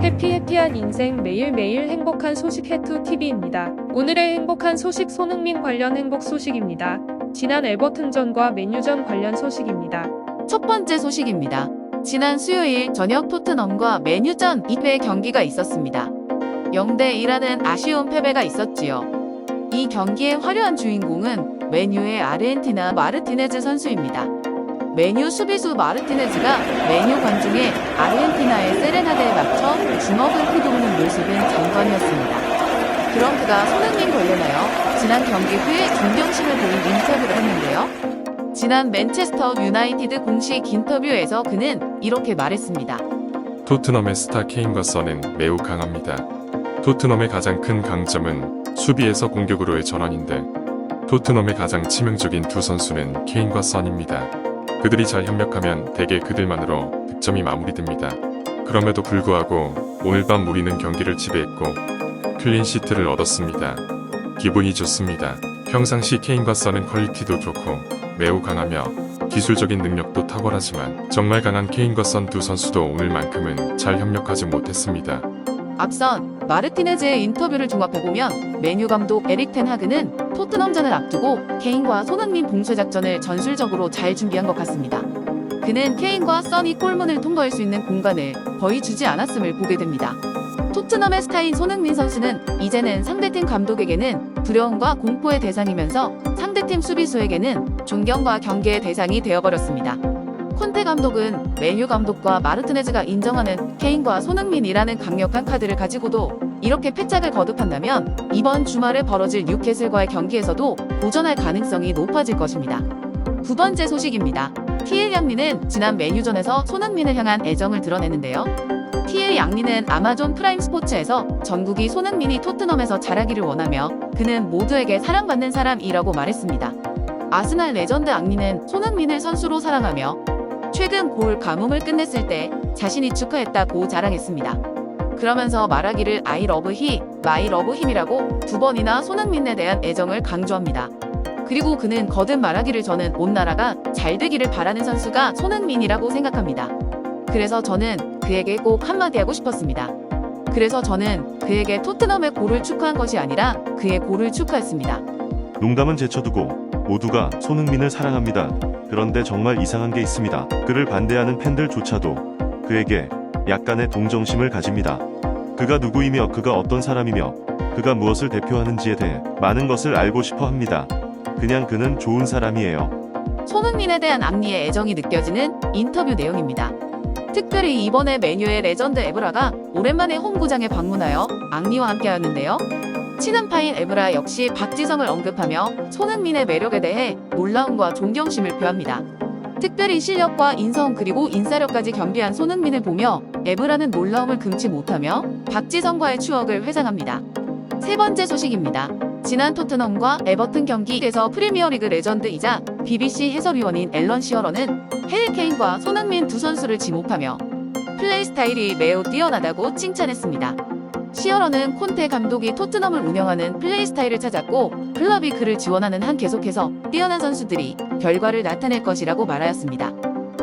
해피해피한 인생 매일매일 행복한 소식 해투TV입니다. 오늘의 행복한 소식 손흥민 관련 행복 소식입니다. 지난 에버튼전과 맨유전 관련 소식입니다. 첫 번째 소식입니다. 지난 수요일 저녁 토트넘과 맨유전 2회 경기가 있었습니다. 0대2라는 아쉬운 패배가 있었지요. 이 경기의 화려한 주인공은 맨유의 아르헨티나 마르티네즈 선수입니다. 맨유 수비수 마르티네즈가 맨유 관중의 아르헨티나의 세레나데에 맞춰 주먹을 휘두르는 모습은 장관이었습니다. 그럼 그가 손흥민 관련하여 지난 경기 후에 존경심을 보인 인터뷰를 했는데요. 지난 맨체스터 유나이티드 공식 인터뷰에서 그는 이렇게 말했습니다. 토트넘의 스타 케인과 선은 매우 강합니다. 토트넘의 가장 큰 강점은 수비에서 공격으로의 전환인데 토트넘의 가장 치명적인 두 선수는 케인과 선입니다. 그들이 잘 협력하면 대개 그들만으로 득점이 마무리됩니다. 그럼에도 불구하고 오늘 밤 우리는 경기를 지배했고 클린시트를 얻었습니다. 기분이 좋습니다. 평상시 케인과 선은 퀄리티도 좋고 매우 강하며 기술적인 능력도 탁월하지만 정말 강한 케인과 선 두 선수도 오늘만큼은 잘 협력하지 못했습니다. 앞선 마르티네즈의 인터뷰를 종합해보면 맨유 감독 에릭 텐 하그는 토트넘전을 앞두고 케인과 손흥민 봉쇄 작전을 전술적으로 잘 준비한 것 같습니다. 그는 케인과 선이 골문을 통과할 수 있는 공간을 거의 주지 않았음을 보게 됩니다. 토트넘의 스타인 손흥민 선수는 이제는 상대팀 감독에게는 두려움과 공포의 대상이면서 상대팀 수비수에게는 존경과 경계의 대상이 되어버렸습니다. 콘테 감독은 맨유 감독과 마르티네즈가 인정하는 케인과 손흥민이라는 강력한 카드를 가지고도 이렇게 패착을 거듭한다면 이번 주말에 벌어질 뉴캐슬과의 경기에서도 도전할 가능성이 높아질 것입니다. 두 번째 소식입니다. 티엘 양리는 지난 맨유전에서 손흥민을 향한 애정을 드러내는데요. 티엘 양리는 아마존 프라임 스포츠에서 전국이 손흥민이 토트넘에서 잘하기를 원하며 그는 모두에게 사랑받는 사람이라고 말했습니다. 아스날 레전드 앙리는 손흥민을 선수로 사랑하며 최근 골 가뭄을 끝냈을 때 자신이 축하했다고 자랑했습니다. 그러면서 말하기를 I love he, my love him이라고 두 번이나 손흥민에 대한 애정을 강조합니다. 그리고 그는 거듭 말하기를 저는 온 나라가 잘 되기를 바라는 선수가 손흥민이라고 생각합니다. 그래서 저는 그에게 꼭 한마디 하고 싶었습니다. 그래서 저는 그에게 토트넘의 골을 축하한 것이 아니라 그의 골을 축하했습니다. 농담은 제쳐두고 모두가 손흥민을 사랑합니다. 그런데 정말 이상한 게 있습니다. 그를 반대하는 팬들조차도 그에게 약간의 동정심을 가집니다. 그가 누구이며 그가 어떤 사람이며 그가 무엇을 대표하는지에 대해 많은 것을 알고 싶어 합니다. 그냥 그는 좋은 사람이에요. 손흥민에 대한 앙리의 애정이 느껴지는 인터뷰 내용입니다. 특별히 이번에 맨유의 레전드 에브라가 오랜만에 홈구장에 방문하여 앙리와 함께하였는데요. 친한 파인 에브라 역시 박지성을 언급하며 손흥민의 매력에 대해 놀라움과 존경심을 표합니다. 특별히 실력과 인성 그리고 인사력까지 겸비한 손흥민을 보며 에브라는 놀라움을 금치 못하며 박지성과의 추억을 회상합니다. 세 번째 소식입니다. 지난 토트넘과 에버튼 경기에서 프리미어리그 레전드이자 BBC 해설위원인 앨런 시어러는 해리 케인과 손흥민 두 선수를 지목하며 플레이 스타일이 매우 뛰어나다고 칭찬했습니다. 시어러는 콘테 감독이 토트넘을 운영하는 플레이 스타일을 찾았고 클럽이 그를 지원하는 한 계속해서 뛰어난 선수들이 결과를 나타낼 것이라고 말하였습니다.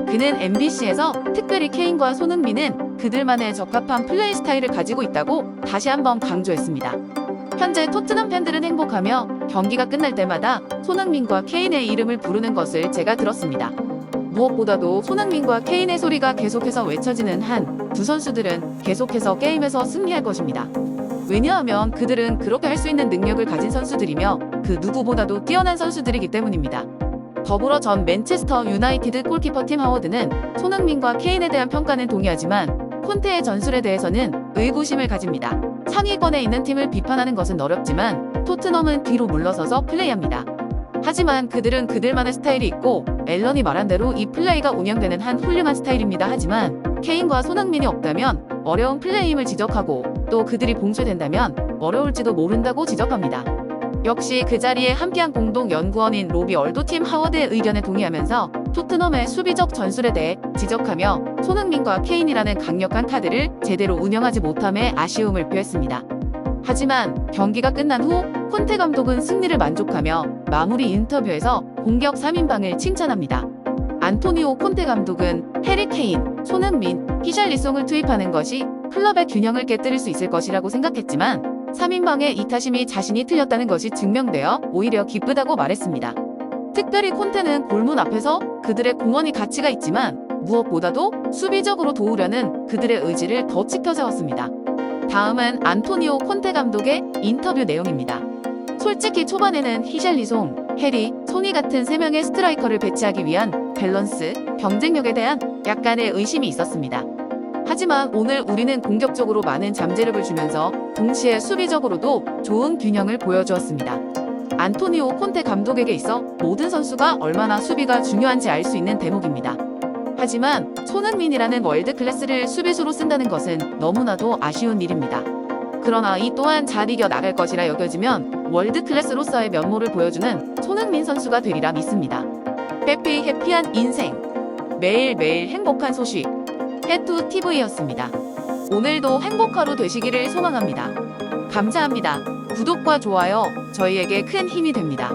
그는 MBC에서 특별히 케인과 손흥민은 그들만의 적합한 플레이 스타일을 가지고 있다고 다시 한번 강조했습니다. 현재 토트넘 팬들은 행복하며 경기가 끝날 때마다 손흥민과 케인의 이름을 부르는 것을 제가 들었습니다. 무엇보다도 손흥민과 케인의 소리가 계속해서 외쳐지는 한 두 선수들은 계속해서 게임에서 승리할 것입니다. 왜냐하면 그들은 그렇게 할 수 있는 능력을 가진 선수들이며 그 누구보다도 뛰어난 선수들이기 때문입니다. 더불어 전 맨체스터 유나이티드 골키퍼 팀 하워드는 손흥민과 케인에 대한 평가는 동의하지만 콘테의 전술에 대해서는 의구심을 가집니다. 상위권에 있는 팀을 비판하는 것은 어렵지만 토트넘은 뒤로 물러서서 플레이합니다. 하지만 그들은 그들만의 스타일이 있고 앨런이 말한 대로 이 플레이가 운영되는 한 훌륭한 스타일입니다. 하지만 케인과 손흥민이 없다면 어려운 플레이임을 지적하고 또 그들이 봉쇄된다면 어려울지도 모른다고 지적합니다. 역시 그 자리에 함께한 공동 연구원인 로비 얼도팀 하워드의 의견에 동의하면서 토트넘의 수비적 전술에 대해 지적하며 손흥민과 케인이라는 강력한 카드를 제대로 운영하지 못함에 아쉬움을 표했습니다. 하지만 경기가 끝난 후 콘테 감독은 승리를 만족하며 마무리 인터뷰에서 공격 3인방을 칭찬합니다. 안토니오 콘테 감독은 해리 케인, 손흥민, 히샬리송을 투입하는 것이 클럽의 균형을 깨뜨릴 수 있을 것이라고 생각했지만 3인방의 이타심이 자신이 틀렸다는 것이 증명되어 오히려 기쁘다고 말했습니다. 특별히 콘테는 골문 앞에서 그들의 공헌이 가치가 있지만 무엇보다도 수비적으로 도우려는 그들의 의지를 더 지켜세웠습니다. 다음은 안토니오 콘테 감독의 인터뷰 내용입니다. 솔직히 초반에는 히샬리송, 해리, 소니 같은 3명의 스트라이커를 배치하기 위한 밸런스, 경쟁력에 대한 약간의 의심이 있었습니다. 하지만 오늘 우리는 공격적으로 많은 잠재력을 주면서 동시에 수비적으로도 좋은 균형을 보여주었습니다. 안토니오 콘테 감독에게 있어 모든 선수가 얼마나 수비가 중요한지 알 수 있는 대목입니다. 하지만 손흥민이라는 월드 클래스를 수비수로 쓴다는 것은 너무나도 아쉬운 일입니다. 그러나 이 또한 잘 이겨 나갈 것이라 여겨지면 월드 클래스로서의 면모를 보여주는 손흥민 선수가 되리라 믿습니다. 빼빼 해피한 인생, 매일매일 행복한 소식, 해투 TV였습니다. 오늘도 행복 하루 되시기를 소망합니다. 감사합니다. 구독과 좋아요, 저희에게 큰 힘이 됩니다.